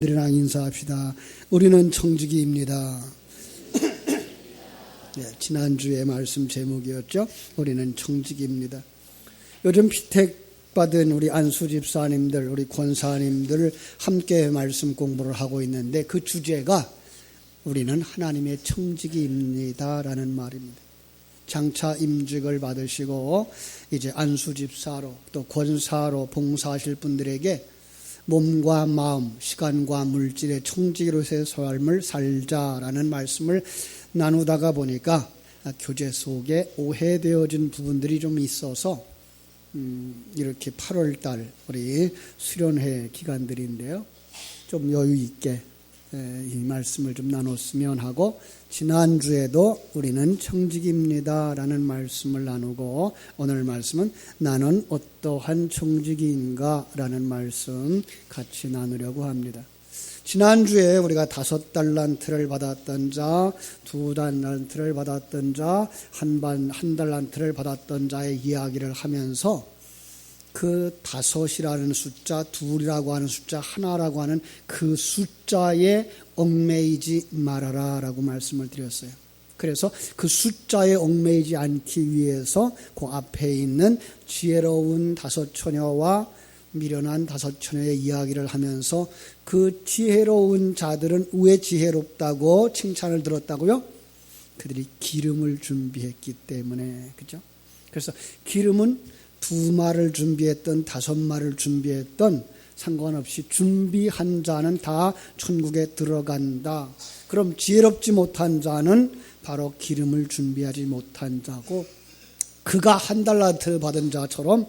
우리랑 인사합시다. 우리는 청지기입니다. 네, 지난주에 말씀 제목이었죠. 우리는 청지기입니다. 요즘 피택받은 우리 안수 집사님들, 우리 권사님들 함께 말씀 공부를 하고 있는데 그 주제가 우리는 하나님의 청지기입니다 라는 말입니다. 장차 임직을 받으시고 이제 안수 집사로 또 권사로 봉사하실 분들에게 몸과 마음, 시간과 물질의 청지기로서의 삶을 살자라는 말씀을 나누다가 보니까 교제 속에 오해되어진 부분들이 좀 있어서 이렇게 8월달 우리 수련회 기간들인데요. 좀 여유 있게 이 말씀을 좀 나눴으면 하고, 지난주에도 우리는 청지기입니다 라는 말씀을 나누고, 오늘 말씀은 나는 어떠한 청지기인가 라는 말씀 같이 나누려고 합니다. 지난주에 우리가 5달란트를 받았던 자, 2달란트를 받았던 자, 한 달란트를 받았던 자의 이야기를 하면서 그 5이라는 숫자, 2이라고 하는 숫자, 하나라고 하는 그 숫자에 얽매이지 말아라 라고 말씀을 드렸어요. 그래서 그 숫자에 얽매이지 않기 위해서 그 앞에 있는 지혜로운 5처녀와 미련한 5처녀의 이야기를 하면서 그 지혜로운 자들은 왜 지혜롭다고 칭찬을 들었다고요? 그들이 기름을 준비했기 때문에, 그죠? 그래서 기름은 2말을 준비했던 5말을 준비했던 상관없이 준비한 자는 다 천국에 들어간다. 그럼 지혜롭지 못한 자는 바로 기름을 준비하지 못한 자고, 그가 1달란트 받은 자처럼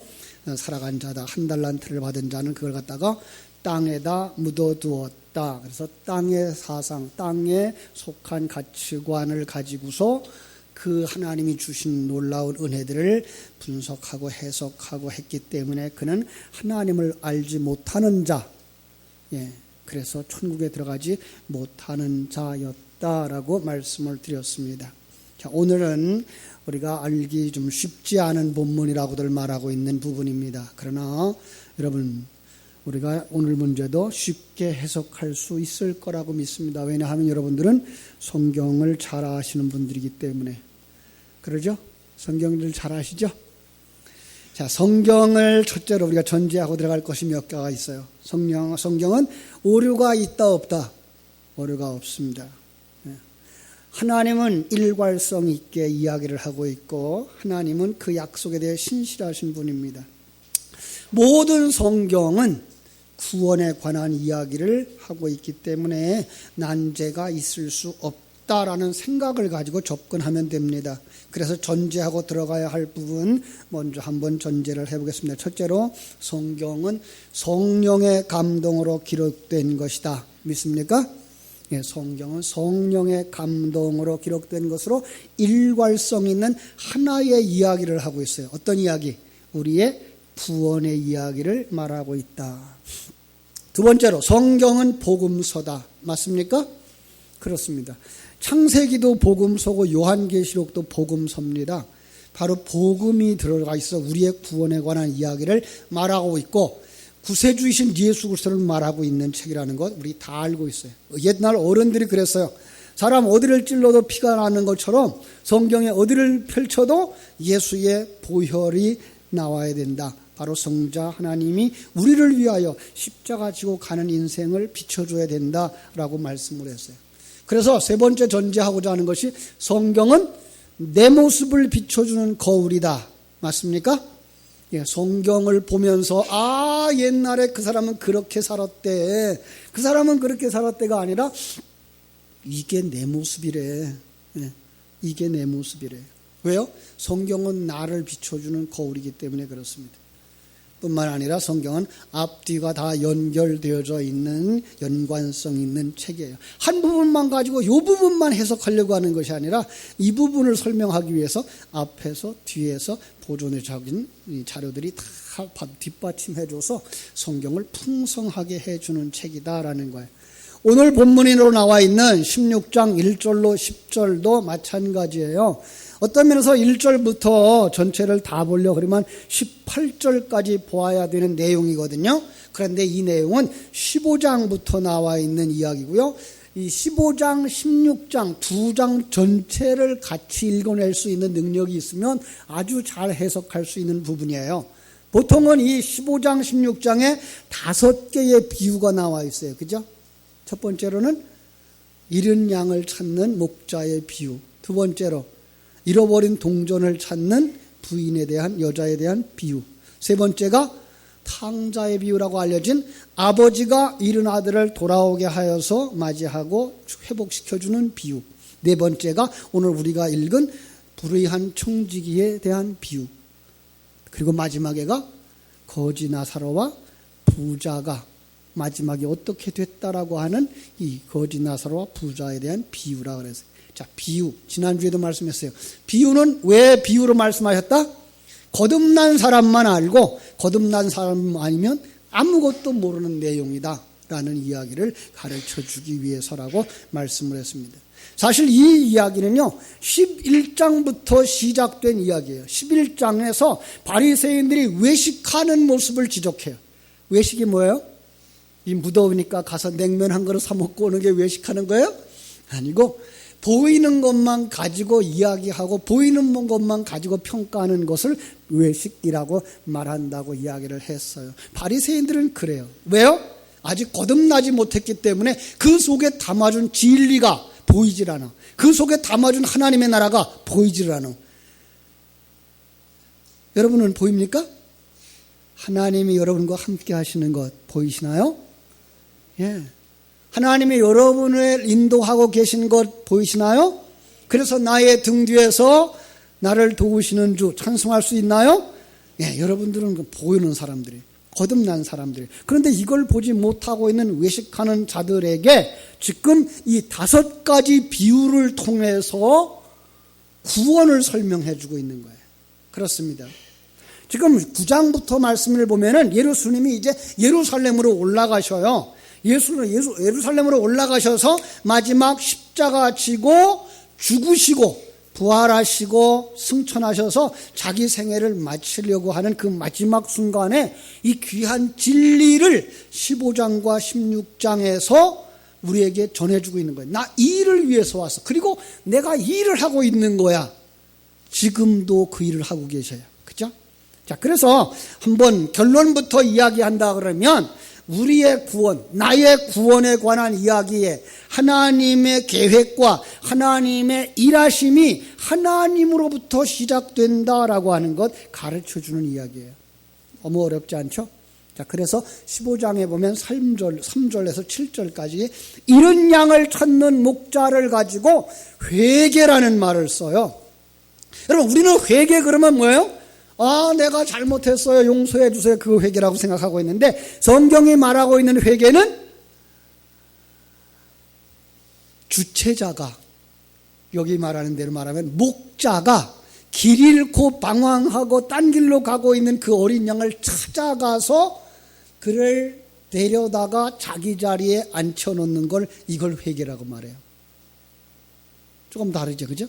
살아간 자다. 1달란트를 받은 자는 그걸 갖다가 땅에다 묻어두었다. 그래서 땅의 사상, 땅에 속한 가치관을 가지고서 그 하나님이 주신 놀라운 은혜들을 분석하고 해석하고 했기 때문에 그는 하나님을 알지 못하는 자, 그래서 천국에 들어가지 못하는 자였다라고 말씀을 드렸습니다. 자, 오늘은 우리가 알기 좀 쉽지 않은 본문이라고들 말하고 있는 부분입니다. 그러나 여러분, 우리가 오늘 문제도 쉽게 해석할 수 있을 거라고 믿습니다. 왜냐하면 여러분들은 성경을 잘 아시는 분들이기 때문에. 그러죠? 성경을 잘 아시죠? 자, 성경을 첫째로 우리가 전제하고 들어갈 것이 몇 가지가 있어요. 성경은 오류가 있다 없다? 오류가 없습니다. 하나님은 일괄성 있게 이야기를 하고 있고, 하나님은 그 약속에 대해 신실하신 분입니다. 모든 성경은 구원에 관한 이야기를 하고 있기 때문에 난제가 있을 수 없다라는 생각을 가지고 접근하면 됩니다. 그래서 전제하고 들어가야 할 부분 먼저 한번 전제를 해보겠습니다. 첫째로, 성경은 성령의 감동으로 기록된 것이다. 믿습니까? 성경은 성령의 감동으로 기록된 것으로 일괄성 있는 하나의 이야기를 하고 있어요. 어떤 이야기? 우리의 구원의 이야기를 말하고 있다. 두 번째로, 성경은 복음서다. 맞습니까? 그렇습니다. 창세기도 복음서고 요한계시록도 복음서입니다. 바로 복음이 들어가 있어 우리의 구원에 관한 이야기를 말하고 있고, 구세주이신 예수 그리스도를 말하고 있는 책이라는 것 우리 다 알고 있어요. 옛날 어른들이 그랬어요. 사람 어디를 찔러도 피가 나는 것처럼 성경에 어디를 펼쳐도 예수의 보혈이 나와야 된다. 바로 성자 하나님이 우리를 위하여 십자가 지고 가는 인생을 비춰줘야 된다라고 말씀을 했어요. 그래서 세 번째 전제하고자 하는 것이, 성경은 내 모습을 비춰주는 거울이다. 맞습니까? 성경을 보면서 옛날에 그 사람은 그렇게 살았대, 그 사람은 그렇게 살았대가 아니라 이게 내 모습이래. 이게 내 모습이래. 왜요? 성경은 나를 비춰주는 거울이기 때문에 그렇습니다. 뿐만 아니라 성경은 앞뒤가 다 연결되어져 있는 연관성 있는 책이에요. 한 부분만 가지고 이 부분만 해석하려고 하는 것이 아니라 이 부분을 설명하기 위해서 앞에서 뒤에서 보존해 적인 자료들이 다 뒷받침해줘서 성경을 풍성하게 해주는 책이다라는 거예요. 오늘 본문으로 나와 있는 16장 1절로 10절도 마찬가지예요. 어떤 면에서 1절부터 전체를 다 보려 그러면 18절까지 보아야 되는 내용이거든요. 그런데 이 내용은 15장부터 나와 있는 이야기고요. 이 15장, 16장 두 장 전체를 같이 읽어낼 수 있는 능력이 있으면 아주 잘 해석할 수 있는 부분이에요. 보통은 이 15장, 16장에 5개의 비유가 나와 있어요. 그죠? 첫 번째로는 잃은 양을 찾는 목자의 비유. 두 번째로 잃어버린 동전을 찾는 부인에 대한, 여자에 대한 비유. 세 번째가 탕자의 비유라고 알려진 아버지가 잃은 아들을 돌아오게 하여서 맞이하고 회복시켜주는 비유. 네 번째가 오늘 우리가 읽은 불의한 청지기에 대한 비유. 그리고 마지막에가 거지 나사로와 부자가 마지막에 어떻게 됐다라고 하는 이 거지 나사로와 부자에 대한 비유라 그랬어요. 자, 비유. 지난주에도 말씀했어요. 비유는 왜 비유로 말씀하셨다? 거듭난 사람만 알고 거듭난 사람 아니면 아무것도 모르는 내용이다 라는 이야기를 가르쳐 주기 위해서라고 말씀을 했습니다. 사실 이 이야기는요 11장부터 시작된 이야기예요. 11장에서 바리새인들이 외식하는 모습을 지적해요. 외식이 뭐예요? 이 무더우니까 가서 냉면 한 그릇 사 먹고 오는 게 외식하는 거예요? 아니고 보이는 것만 가지고 이야기하고 보이는 것만 가지고 평가하는 것을 외식이라고 말한다고 이야기를 했어요. 바리새인들은 그래요. 왜요? 아직 거듭나지 못했기 때문에 그 속에 담아준 진리가 보이질 않아. 그 속에 담아준 하나님의 나라가 보이질 않아. 여러분은 보입니까? 하나님이 여러분과 함께 하시는 것 보이시나요? 예. 하나님이 여러분을 인도하고 계신 것 보이시나요? 그래서 나의 등 뒤에서 나를 도우시는 주 찬송할 수 있나요? 예, 여러분들은 보이는 사람들이, 거듭난 사람들이. 그런데 이걸 보지 못하고 있는 외식하는 자들에게 지금 이 5가지 비유를 통해서 구원을 설명해 주고 있는 거예요. 그렇습니다. 지금 9장부터 말씀을 보면은 예수님이 이제 예루살렘으로 올라가셔요. 예루살렘으로 올라가셔서 마지막 십자가 지고 죽으시고 부활하시고 승천하셔서 자기 생애를 마치려고 하는 그 마지막 순간에 이 귀한 진리를 15장과 16장에서 우리에게 전해주고 있는 거예요. 나 이 일을 위해서 왔어. 그리고 내가 이 일을 하고 있는 거야. 지금도 그 일을 하고 계셔요. 그죠? 자, 그래서 한번 결론부터 이야기한다 그러면 우리의 구원, 나의 구원에 관한 이야기에 하나님의 계획과 하나님의 일하심이 하나님으로부터 시작된다라고 하는 것 가르쳐주는 이야기예요. 너무 어렵지 않죠? 자, 그래서 15장에 보면 3절에서 7절까지 잃은 양을 찾는 목자를 가지고 회개라는 말을 써요. 여러분, 우리는 회개 그러면 뭐예요? 아, 내가 잘못했어요. 용서해 주세요. 그 회개라고 생각하고 있는데 성경이 말하고 있는 회개는 주체자가, 여기 말하는 대로 말하면 목자가 길 잃고 방황하고 딴 길로 가고 있는 그 어린 양을 찾아가서 그를 데려다가 자기 자리에 앉혀놓는 걸, 이걸 회개라고 말해요. 조금 다르죠, 그죠?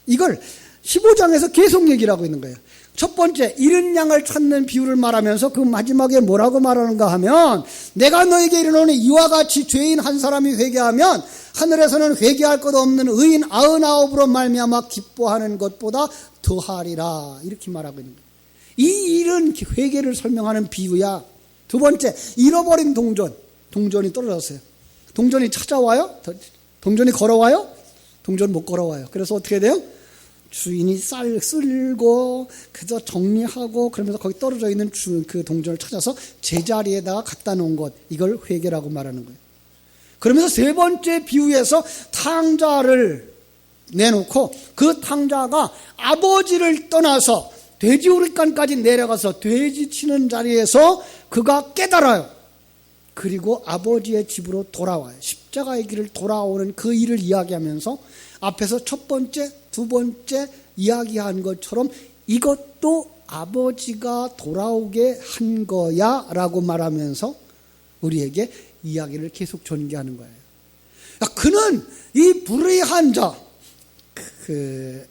이걸 15장에서 계속 얘기를 하고 있는 거예요. 첫 번째, 잃은 양을 찾는 비유를 말하면서 그 마지막에 뭐라고 말하는가 하면, 내가 너에게 이르노니 이와 같이 죄인 한 사람이 회개하면 하늘에서는 회개할 것 없는 의인 99으로 말미암아 기뻐하는 것보다 더하리라, 이렇게 말하고 있는 거예요. 이 일은 회개를 설명하는 비유야. 두 번째, 잃어버린 동전이 떨어졌어요. 동전이 찾아와요? 동전이 걸어와요? 동전 못 걸어와요. 그래서 어떻게 돼요? 주인이 쓸고 그저 정리하고 그러면서 거기 떨어져 있는 그 동전을 찾아서 제자리에다가 갖다 놓은 것, 이걸 회개라고 말하는 거예요. 그러면서 세 번째 비유에서 탕자를 내놓고 그 탕자가 아버지를 떠나서 돼지우리간까지 내려가서 돼지 치는 자리에서 그가 깨달아요. 그리고 아버지의 집으로 돌아와요. 십자가의 길을 돌아오는 그 일을 이야기하면서 앞에서 첫 번째, 두 번째 이야기한 것처럼 이것도 아버지가 돌아오게 한 거야 라고 말하면서 우리에게 이야기를 계속 전개하는 거예요. 그는 이 불의한 자,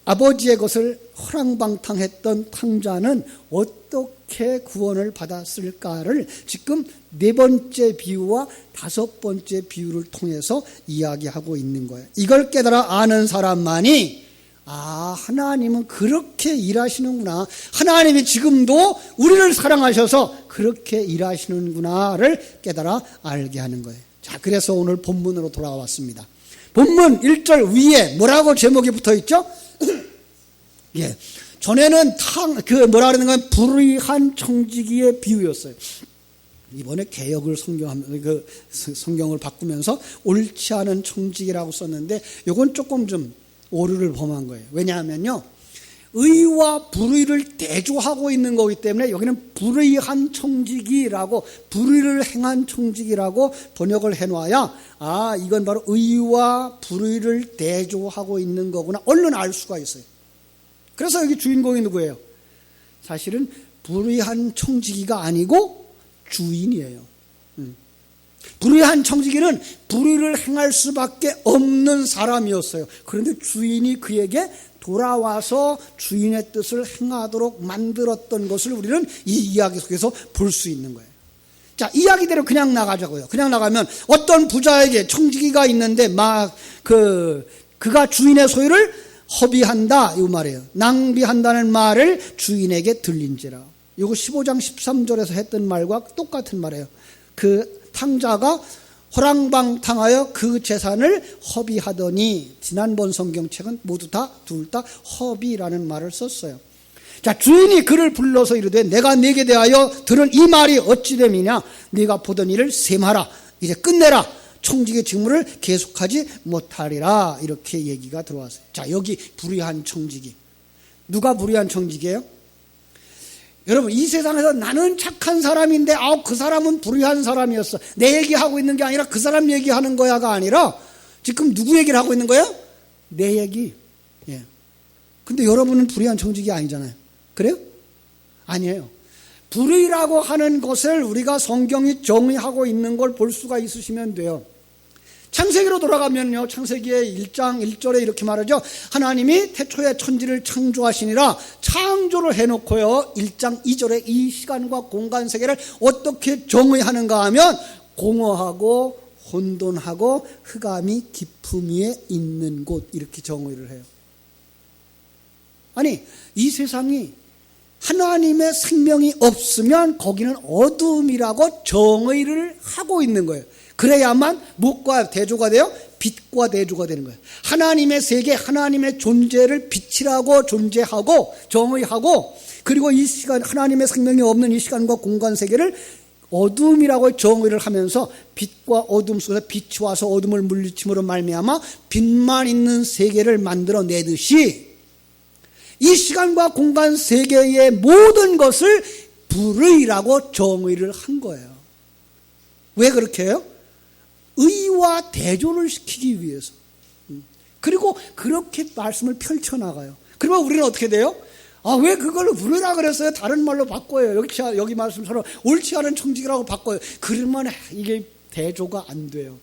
아버지의 것을 허랑방탕했던 탕자는 어떻게 구원을 받았을까를 지금 네 번째 비유와 다섯 번째 비유를 통해서 이야기하고 있는 거예요. 이걸 깨달아 아는 사람만이 하나님은 그렇게 일하시는구나. 하나님이 지금도 우리를 사랑하셔서 그렇게 일하시는구나를 깨달아 알게 하는 거예요. 자, 그래서 오늘 본문으로 돌아왔습니다. 본문 1절 위에 뭐라고 제목이 붙어 있죠? 예. 전에는 뭐라 그러는 건 불의한 청지기의 비유였어요. 이번에 개역을 성경을 바꾸면서 옳지 않은 청지기라고 썼는데 이건 조금 좀 오류를 범한 거예요. 왜냐하면요, 의와 불의를 대조하고 있는 거기 때문에 여기는 불의한 청지기라고, 불의를 행한 청지기라고 번역을 해놔야 이건 바로 의와 불의를 대조하고 있는 거구나 얼른 알 수가 있어요. 그래서 여기 주인공이 누구예요? 사실은 불의한 청지기가 아니고 주인이에요. 불의한 청지기는 불의를 행할 수밖에 없는 사람이었어요. 그런데 주인이 그에게 돌아와서 주인의 뜻을 행하도록 만들었던 것을 우리는 이 이야기 속에서 볼 수 있는 거예요. 자, 이야기대로 그냥 나가자고요. 그냥 나가면 어떤 부자에게 청지기가 있는데 그가 주인의 소유를 허비한다 이 말이에요. 낭비한다는 말을 주인에게 들린지라. 이거 15장 13절에서 했던 말과 똑같은 말이에요. 그 탕자가 허랑방탕하여 그 재산을 허비하더니, 지난번 성경책은 모두 둘 다 허비라는 말을 썼어요. 자, 주인이 그를 불러서 이르되 내가 네게 대하여 들은 이 말이 어찌 됨이냐? 네가 보던 일을 셈하라. 이제 끝내라. 청지기 직무를 계속하지 못하리라. 이렇게 얘기가 들어왔어요. 자, 여기 불의한 청지기. 누가 불의한 청지기예요? 여러분, 이 세상에서 나는 착한 사람인데 그 사람은 불의한 사람이었어. 내 얘기하고 있는 게 아니라 그 사람 얘기하는 거야가 아니라 지금 누구 얘기를 하고 있는 거예요? 내 얘기. 예. 근데 여러분은 불의한 청지기 아니잖아요. 그래요? 아니에요. 불의라고 하는 것을 우리가 성경이 정의하고 있는 걸 볼 수가 있으시면 돼요. 창세기로 돌아가면요, 창세기의 1장 1절에 이렇게 말하죠. 하나님이 태초에 천지를 창조하시니라. 창조를 해놓고요, 1장 2절에 이 시간과 공간 세계를 어떻게 정의하는가 하면 공허하고 혼돈하고 흑암이 깊음 위에 있는 곳, 이렇게 정의를 해요. 아니, 이 세상이 하나님의 생명이 없으면 거기는 어둠이라고 정의를 하고 있는 거예요. 그래야만 무엇과 대조가 돼요? 빛과 대조가 되는 거예요. 하나님의 세계, 하나님의 존재를 빛이라고 존재하고 정의하고, 그리고 이 시간, 하나님의 생명이 없는 이 시간과 공간 세계를 어둠이라고 정의를 하면서 빛과 어둠 속에서 빛이 와서 어둠을 물리침으로 말미암아 빛만 있는 세계를 만들어내듯이 이 시간과 공간 세계의 모든 것을 불의라고 정의를 한 거예요. 왜 그렇게 해요? 의와 대조를 시키기 위해서. 그리고 그렇게 말씀을 펼쳐나가요. 그러면 우리는 어떻게 돼요? 왜 그걸 불의라 그랬어요? 다른 말로 바꿔요. 여기 말씀처럼 옳지 않은 청지기라고 바꿔요. 그러면 이게 대조가 안 돼요.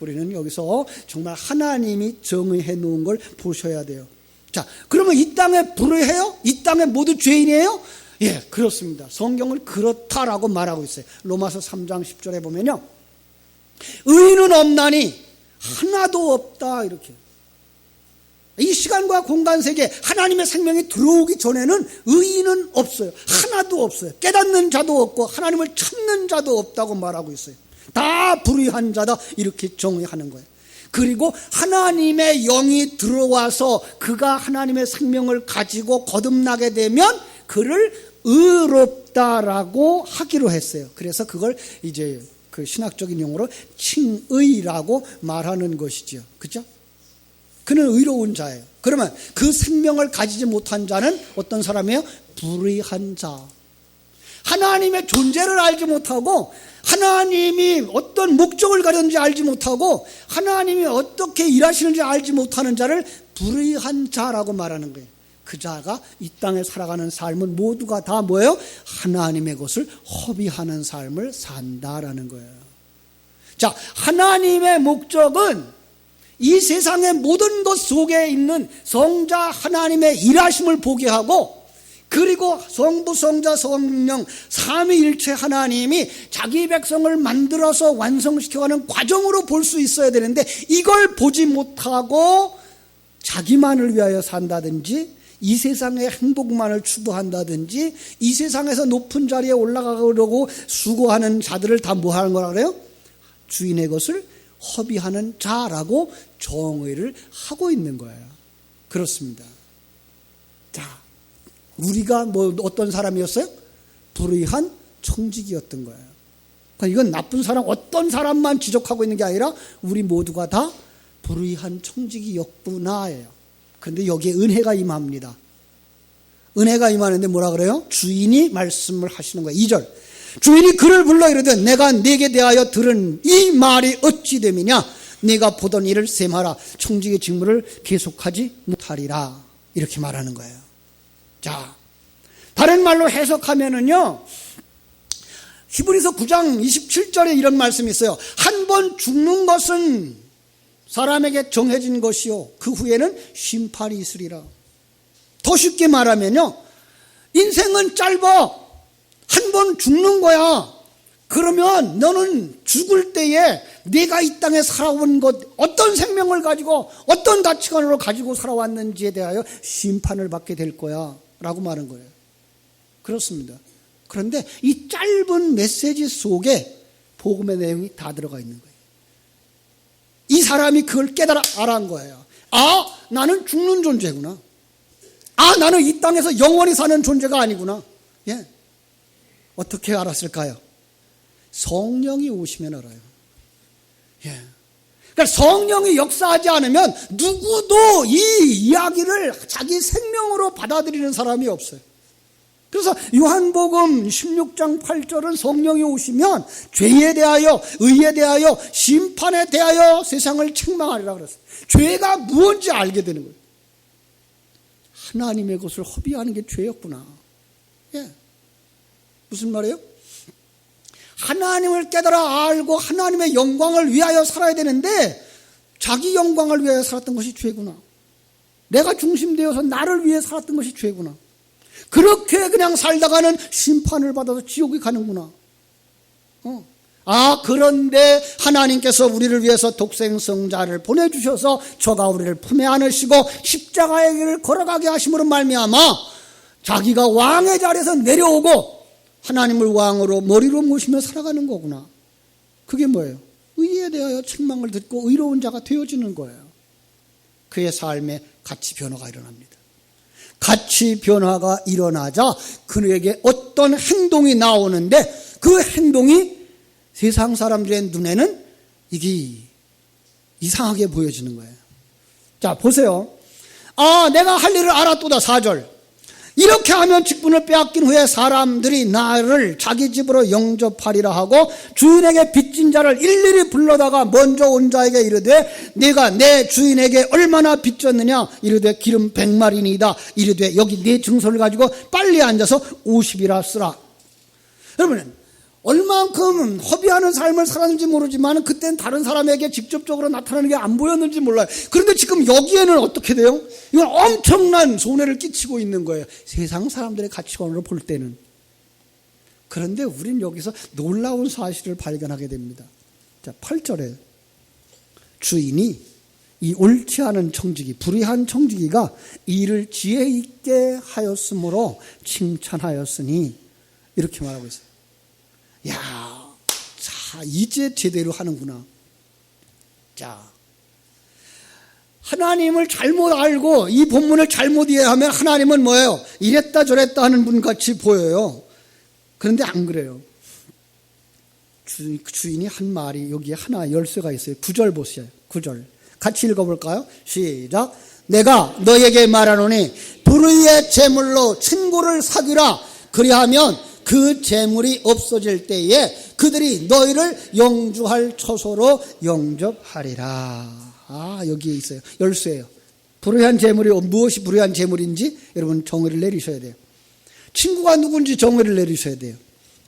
우리는 여기서 정말 하나님이 정의해 놓은 걸 보셔야 돼요. 자, 그러면 이 땅에 불의해요? 이 땅에 모두 죄인이에요? 예, 그렇습니다. 성경은 그렇다라고 말하고 있어요. 로마서 3장 10절에 보면요, 의인은 없나니 하나도 없다, 이렇게. 이 시간과 공간 세계, 하나님의 생명이 들어오기 전에는 의인은 없어요. 하나도 없어요. 깨닫는 자도 없고 하나님을 찾는 자도 없다고 말하고 있어요. 다 불의한 자다, 이렇게 정의하는 거예요. 그리고 하나님의 영이 들어와서 그가 하나님의 생명을 가지고 거듭나게 되면 그를 의롭다라고 하기로 했어요. 그래서 그걸 이제 그 신학적인 용어로 칭의라고 말하는 것이죠. 그렇죠? 그는 의로운 자예요. 그러면 그 생명을 가지지 못한 자는 어떤 사람이에요? 불의한 자. 하나님의 존재를 알지 못하고 하나님이 어떤 목적을 가졌는지 알지 못하고 하나님이 어떻게 일하시는지 알지 못하는 자를 불의한 자라고 말하는 거예요. 그 자가 이 땅에 살아가는 삶은 모두가 다 뭐예요? 하나님의 것을 허비하는 삶을 산다라는 거예요. 자, 하나님의 목적은 이 세상의 모든 것 속에 있는 성자 하나님의 일하심을 보게 하고, 그리고 성부, 성자, 성령 삼위일체 하나님이 자기 백성을 만들어서 완성시켜가는 과정으로 볼 수 있어야 되는데, 이걸 보지 못하고 자기만을 위하여 산다든지, 이 세상의 행복만을 추구한다든지, 이 세상에서 높은 자리에 올라가려고 수고하는 자들을 다 뭐 하는 거라 그래요? 주인의 것을 허비하는 자라고 정의를 하고 있는 거예요. 그렇습니다. 자, 우리가 뭐 어떤 사람이었어요? 불의한 청지기였던 거예요. 그러니까 이건 나쁜 사람, 어떤 사람만 지적하고 있는 게 아니라 우리 모두가 다 불의한 청지기였구나예요. 그런데 여기에 은혜가 임합니다. 은혜가 임하는데 뭐라 그래요? 주인이 말씀을 하시는 거예요. 2절. 주인이 그를 불러 이르되 내가 네게 대하여 들은 이 말이 어찌 됨이냐? 네가 보던 일을 셈하라. 청지기 직무를 계속하지 못하리라. 이렇게 말하는 거예요. 자, 다른 말로 해석하면은요, 히브리서 9장 27절에 이런 말씀이 있어요. 한 번 죽는 것은 사람에게 정해진 것이요, 그 후에는 심판이 있으리라. 더 쉽게 말하면요, 인생은 짧아. 한 번 죽는 거야. 그러면 너는 죽을 때에 네가 이 땅에 살아온 것, 어떤 생명을 가지고 어떤 가치관으로 가지고 살아왔는지에 대하여 심판을 받게 될 거야 라고 말한 거예요. 그렇습니다. 그런데 이 짧은 메시지 속에 복음의 내용이 다 들어가 있는 거예요. 이 사람이 그걸 깨달아 알아한 거예요. 아, 나는 죽는 존재구나. 아, 나는 이 땅에서 영원히 사는 존재가 아니구나. 예. 어떻게 알았을까요? 성령이 오시면 알아요. 예. 그러니까 성령이 역사하지 않으면 누구도 이 이야기를 자기 생명으로 받아들이는 사람이 없어요. 그래서 요한복음 16장 8절은 성령이 오시면 죄에 대하여, 의에 대하여, 심판에 대하여 세상을 책망하리라 그랬어요. 죄가 무엇인지 알게 되는 거예요. 하나님의 것을 허비하는 게 죄였구나. 예. 무슨 말이에요? 하나님을 깨달아 알고 하나님의 영광을 위하여 살아야 되는데 자기 영광을 위하여 살았던 것이 죄구나. 내가 중심되어서 나를 위해 살았던 것이 죄구나. 그렇게 그냥 살다가는 심판을 받아서 지옥에 가는구나. 아, 그런데 하나님께서 우리를 위해서 독생성자를 보내주셔서 저가 우리를 품에 안으시고 십자가의 길을 걸어가게 하심으로 말미암아 자기가 왕의 자리에서 내려오고 하나님을 왕으로 머리로 모시며 살아가는 거구나. 그게 뭐예요? 의에 대하여 책망을 듣고 의로운 자가 되어지는 거예요. 그의 삶에 가치 변화가 일어납니다. 가치 변화가 일어나자 그에게 어떤 행동이 나오는데 그 행동이 세상 사람들의 눈에는 이게 이상하게 보여지는 거예요. 자, 보세요. 아, 내가 할 일을 알았도다. 4절. 이렇게 하면 직분을 빼앗긴 후에 사람들이 나를 자기 집으로 영접하리라 하고 주인에게 빚진 자를 일일이 불러다가 먼저 온 자에게 이르되 네가 내 주인에게 얼마나 빚졌느냐? 이르되 기름 100마리니이다. 이르되 여기 네 증서를 가지고 빨리 앉아서 50이라 쓰라. 여러분, 얼만큼 허비하는 삶을 살았는지 모르지만 그때는 다른 사람에게 직접적으로 나타나는 게 안 보였는지 몰라요. 그런데 지금 여기에는 어떻게 돼요? 이건 엄청난 손해를 끼치고 있는 거예요. 세상 사람들의 가치관으로 볼 때는. 그런데 우린 여기서 놀라운 사실을 발견하게 됩니다. 자, 8절에 주인이 이 옳지 않은 청지기, 불의한 청지기가 이를 지혜 있게 하였으므로 칭찬하였으니 이렇게 말하고 있어요. 야, 자, 이제 제대로 하는구나. 자, 하나님을 잘못 알고 이 본문을 잘못 이해하면 하나님은 뭐예요? 이랬다 저랬다 하는 분 같이 보여요. 그런데 안 그래요. 주인이 한 말이 여기에 하나 열쇠가 있어요. 9절 보세요. 9절. 같이 읽어볼까요? 시작. 내가 너에게 말하노니 불의의 재물로 친구를 사귀라. 그리하면 그 재물이 없어질 때에 그들이 너희를 영주할 처소로 영접하리라. 아, 여기에 있어요. 열쇠예요. 불의한 재물이 무엇이 불의한 재물인지 여러분 정의를 내리셔야 돼요. 친구가 누군지 정의를 내리셔야 돼요.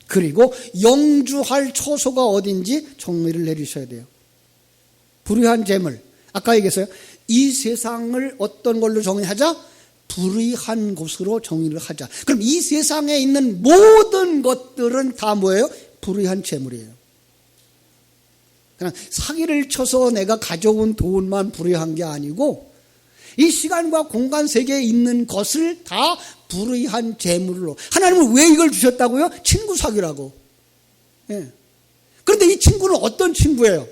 그리고 영주할 처소가 어딘지 정의를 내리셔야 돼요. 불의한 재물. 아까 얘기했어요. 이 세상을 어떤 걸로 정의하자? 불의한 곳으로 정의를 하자. 그럼 이 세상에 있는 모든 것들은 다 뭐예요? 불의한 재물이에요. 그냥 사기를 쳐서 내가 가져온 돈만 불의한 게 아니고 이 시간과 공간 세계에 있는 것을 다 불의한 재물로. 하나님은 왜 이걸 주셨다고요? 친구 사귀라고. 예. 그런데 이 친구는 어떤 친구예요?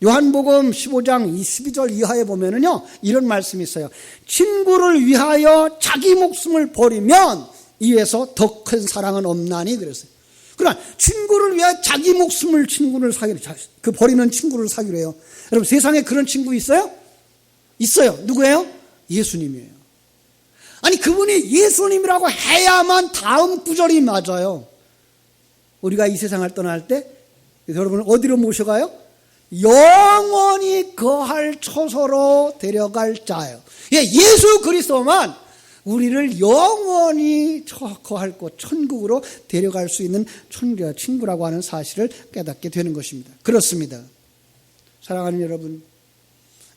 요한복음 15장 12절 이하에 보면은요, 이런 말씀이 있어요. 친구를 위하여 자기 목숨을 버리면 이에서 더 큰 사랑은 없나니 그랬어요. 그러나 친구를 위하여 자기 목숨을 친구를 사귀래. 그 버리는 친구를 사귀래요. 여러분 세상에 그런 친구 있어요? 있어요. 누구예요? 예수님이에요. 아니 그분이 예수님이라고 해야만 다음 구절이 맞아요. 우리가 이 세상을 떠날 때 여러분을 어디로 모셔가요? 영원히 거할 처소로 데려갈 자예요. 예수 그리스도만 우리를 영원히 거할 곳 천국으로 데려갈 수 있는 친구라고 하는 사실을 깨닫게 되는 것입니다. 그렇습니다. 사랑하는 여러분,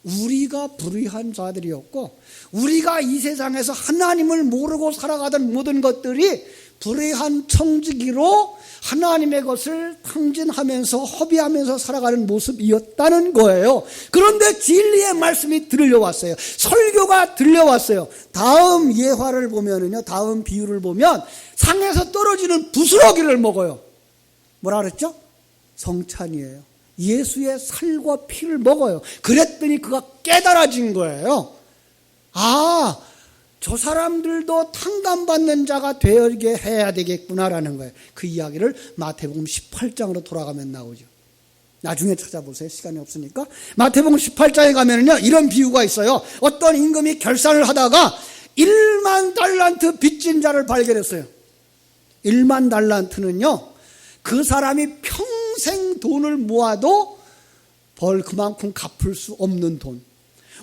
우리가 불의한 자들이었고 우리가 이 세상에서 하나님을 모르고 살아가던 모든 것들이 불의한 청지기로 하나님의 것을 탕진하면서 허비하면서 살아가는 모습이었다는 거예요. 그런데 진리의 말씀이 들려왔어요. 설교가 들려왔어요. 다음 예화를 보면은요, 다음 비유를 보면 상에서 떨어지는 부스러기를 먹어요. 뭐라 그랬죠? 성찬이에요. 예수의 살과 피를 먹어요. 그랬더니 그가 깨달아진 거예요. 아, 저 사람들도 탕감받는 자가 되게 해야 되겠구나라는 거예요. 그 이야기를 마태복음 18장으로 돌아가면 나오죠. 나중에 찾아보세요. 시간이 없으니까. 마태복음 18장에 가면은요, 이런 비유가 있어요. 어떤 임금이 결산을 하다가 1만 달란트 빚진 자를 발견했어요. 1만 달란트는요, 그 사람이 평생 돈을 모아도 그만큼 갚을 수 없는 돈.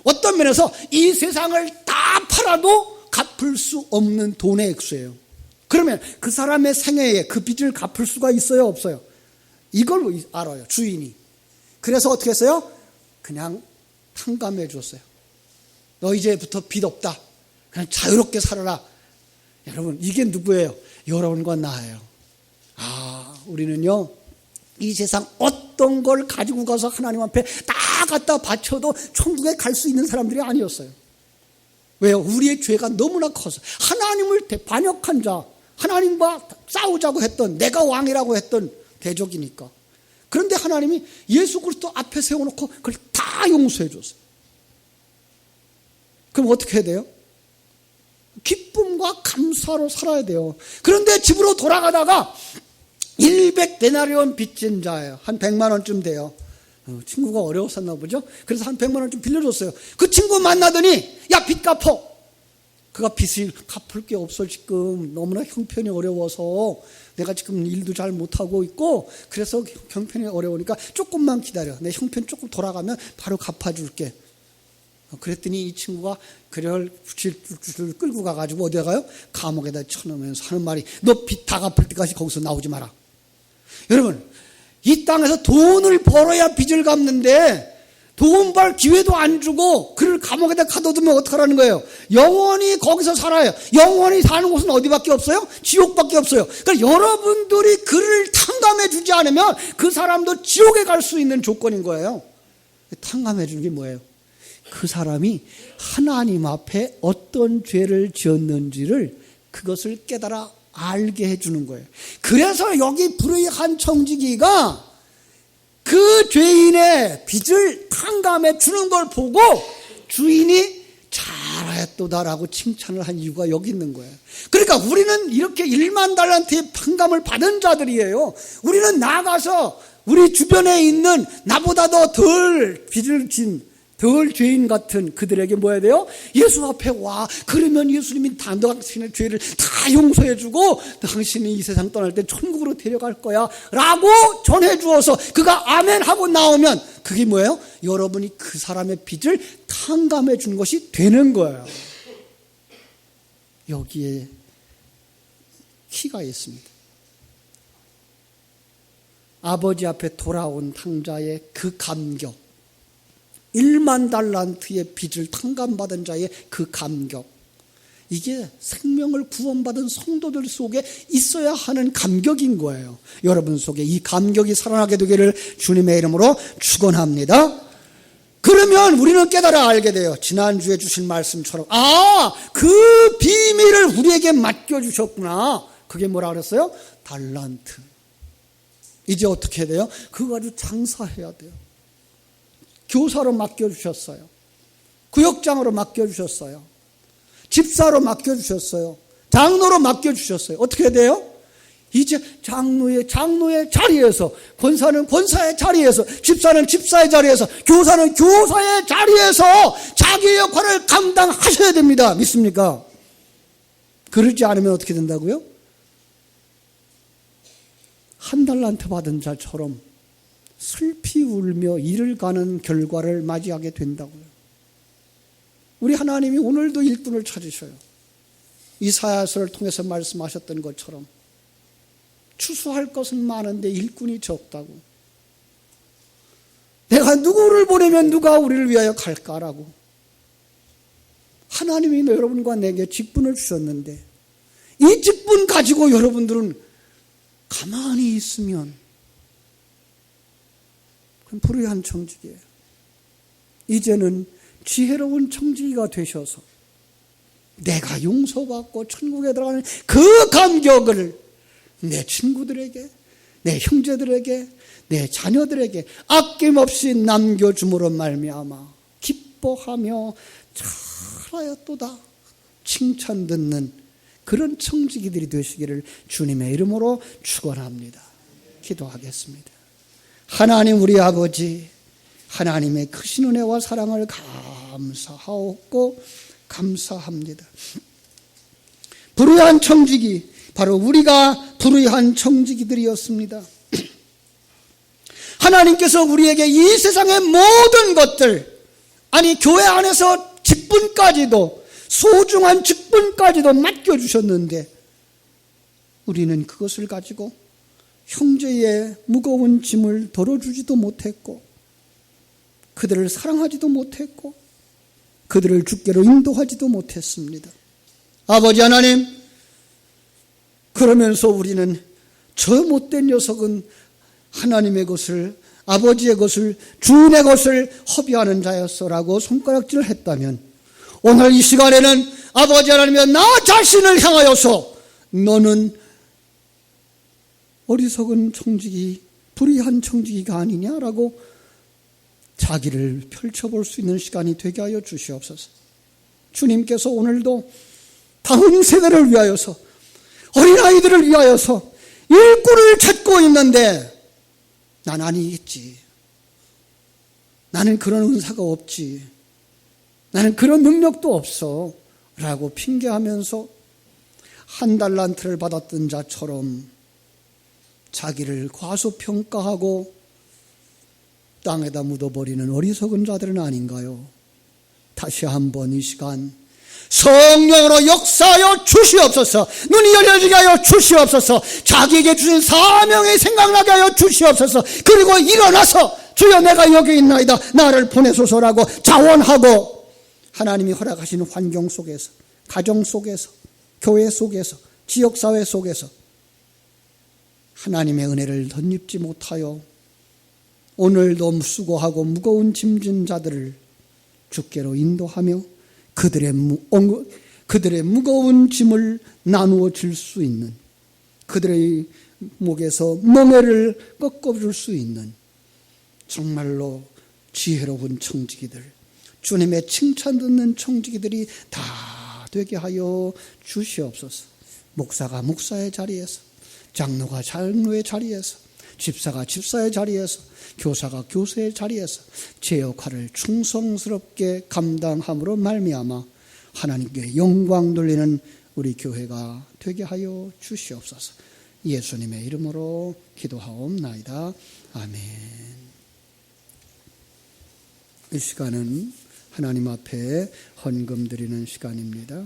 어떤 면에서 이 세상을 다 팔아도 갚을 수 없는 돈의 액수예요. 그러면 그 사람의 생애에 그 빚을 갚을 수가 있어요, 없어요? 이걸 알아요, 주인이. 그래서 어떻게 했어요? 그냥 탕감해 줬어요. 너 이제부터 빚 없다. 그냥 자유롭게 살아라. 여러분, 이게 누구예요? 여러분과 나예요. 우리는요, 이 세상 어떤 걸 가지고 가서 하나님 앞에 다 갖다 바쳐도 천국에 갈 수 있는 사람들이 아니었어요. 왜요? 우리의 죄가 너무나 커서 하나님을 반역한 자, 하나님과 싸우자고 했던, 내가 왕이라고 했던 대적이니까. 그런데 하나님이 예수 그리스도 앞에 세워놓고 그걸 다 용서해 줬어요. 그럼 어떻게 해야 돼요? 기쁨과 감사로 살아야 돼요. 그런데 집으로 돌아가다가 100데나리온 빚진 자예요. 한 100만 원쯤 돼요. 친구가 어려웠었나 보죠. 그래서 한 100만 원 좀 빌려줬어요. 그 친구 만나더니 야, 빚 갚어. 그가 빚을 갚을 게 없어. 지금 너무나 형편이 어려워서 내가 지금 일도 잘 못하고 있고 그래서 형편이 어려우니까 조금만 기다려. 내 형편 조금 돌아가면 바로 갚아줄게. 그랬더니 이 친구가 그를 끌고 가가지고 어디 가요? 감옥에다 쳐넣으면서 하는 말이 너 빚 다 갚을 때까지 거기서 나오지 마라. 여러분, 이 땅에서 돈을 벌어야 빚을 갚는데 돈 벌 기회도 안 주고 그를 감옥에다 가둬두면 어떡하라는 거예요? 영원히 거기서 살아요. 영원히 사는 곳은 어디밖에 없어요? 지옥밖에 없어요. 그러니까 여러분들이 그를 탕감해 주지 않으면 그 사람도 지옥에 갈 수 있는 조건인 거예요. 탕감해 주는 게 뭐예요? 그 사람이 하나님 앞에 어떤 죄를 지었는지를 그것을 깨달아 알게 해주는 거예요. 그래서 여기 불의한 청지기가 그 죄인의 빚을 탕감해 주는 걸 보고 주인이 잘했도다라고 칭찬을 한 이유가 여기 있는 거예요. 그러니까 우리는 이렇게 1만 달란트의 탕감을 받은 자들이에요. 우리는 나가서 우리 주변에 있는 나보다 더 덜 빚을 진 덜 죄인 같은 그들에게 뭐 해야 돼요? 예수 앞에 와. 그러면 예수님이 당신의 죄를 다 용서해주고 당신이 이 세상 떠날 때 천국으로 데려갈 거야 라고 전해주어서 그가 아멘 하고 나오면 그게 뭐예요? 여러분이 그 사람의 빚을 탕감해 준 것이 되는 거예요. 여기에 키가 있습니다. 아버지 앞에 돌아온 탕자의 그 감격, 1만 달란트의 빚을 탕감받은 자의 그 감격, 이게 생명을 구원받은 성도들 속에 있어야 하는 감격인 거예요. 여러분 속에 이 감격이 살아나게 되기를 주님의 이름으로 축원합니다. 그러면 우리는 깨달아 알게 돼요. 지난주에 주신 말씀처럼 그 비밀을 우리에게 맡겨주셨구나. 그게 뭐라 그랬어요? 달란트. 이제 어떻게 해야 돼요? 그거 가지고 장사해야 돼요. 교사로 맡겨주셨어요. 구역장으로 맡겨주셨어요. 집사로 맡겨주셨어요. 장로로 맡겨주셨어요. 어떻게 해야 돼요? 이제 장로의 자리에서, 권사는 권사의 자리에서, 집사는 집사의 자리에서, 교사는 교사의 자리에서 자기의 역할을 감당하셔야 됩니다. 믿습니까? 그러지 않으면 어떻게 된다고요? 한 달란트 받은 자처럼 슬피 울며 이를 가는 결과를 맞이하게 된다고요. 우리 하나님이 오늘도 일꾼을 찾으셔요. 이사야서를 통해서 말씀하셨던 것처럼 추수할 것은 많은데 일꾼이 적다고. 내가 누구를 보내면 누가 우리를 위하여 갈까라고. 하나님이 여러분과 내게 직분을 주셨는데 이 직분 가지고 여러분들은 가만히 있으면 그건 불의한 청직이에요. 이제는 지혜로운 청지기가 되셔서 내가 용서받고 천국에 들어가는 그 감격을 내 친구들에게, 내 형제들에게, 내 자녀들에게 아낌없이 남겨줌으로 말미암아 기뻐하며 잘하였도다 칭찬 듣는 그런 청지기들이 되시기를 주님의 이름으로 축원합니다. 기도하겠습니다. 하나님 우리 아버지, 하나님의 크신 은혜와 사랑을 감사하옵고 감사합니다. 불의한 청지기, 바로 우리가 불의한 청지기들이었습니다. 하나님께서 우리에게 이 세상의 모든 것들, 아니 교회 안에서 직분까지도, 소중한 직분까지도 맡겨주셨는데 우리는 그것을 가지고 형제의 무거운 짐을 덜어주지도 못했고 그들을 사랑하지도 못했고 그들을 주께로 인도하지도 못했습니다. 아버지 하나님, 그러면서 우리는 저 못된 녀석은 하나님의 것을, 아버지의 것을, 주인의 것을 허비하는 자였어라고 손가락질을 했다면 오늘 이 시간에는 아버지 하나님의 나 자신을 향하여서 너는 어리석은 청지기, 불의한 청지기가 아니냐라고 자기를 펼쳐볼 수 있는 시간이 되게 하여 주시옵소서. 주님께서 오늘도 다음 세대를 위하여서, 어린아이들을 위하여서 일꾼을 찾고 있는데 난 아니겠지, 나는 그런 은사가 없지, 나는 그런 능력도 없어 라고 핑계하면서 한 달란트를 받았던 자처럼 자기를 과소평가하고 땅에다 묻어버리는 어리석은 자들은 아닌가요? 다시 한번 이 시간 성령으로 역사하여 주시옵소서. 눈이 열려지게 하여 주시옵소서. 자기에게 주신 사명이 생각나게 하여 주시옵소서. 그리고 일어나서 주여 내가 여기 있나이다, 나를 보내소서라고 자원하고 하나님이 허락하신 환경 속에서, 가정 속에서, 교회 속에서, 지역사회 속에서 하나님의 은혜를 덧입지 못하여 오늘도 수고하고 무거운 짐진 자들을 주께로 인도하며 그들의 무거운 짐을 나누어 줄 수 있는, 그들의 목에서 멍에를 꺾어줄 수 있는 정말로 지혜로운 청지기들, 주님의 칭찬 듣는 청지기들이 다 되게 하여 주시옵소서. 목사가 목사의 자리에서, 장로가 장로의 자리에서, 집사가 집사의 자리에서, 교사가 교사의 자리에서 제 역할을 충성스럽게 감당함으로 말미암아 하나님께 영광 돌리는 우리 교회가 되게 하여 주시옵소서. 예수님의 이름으로 기도하옵나이다. 아멘. 이 시간은 하나님 앞에 헌금 드리는 시간입니다.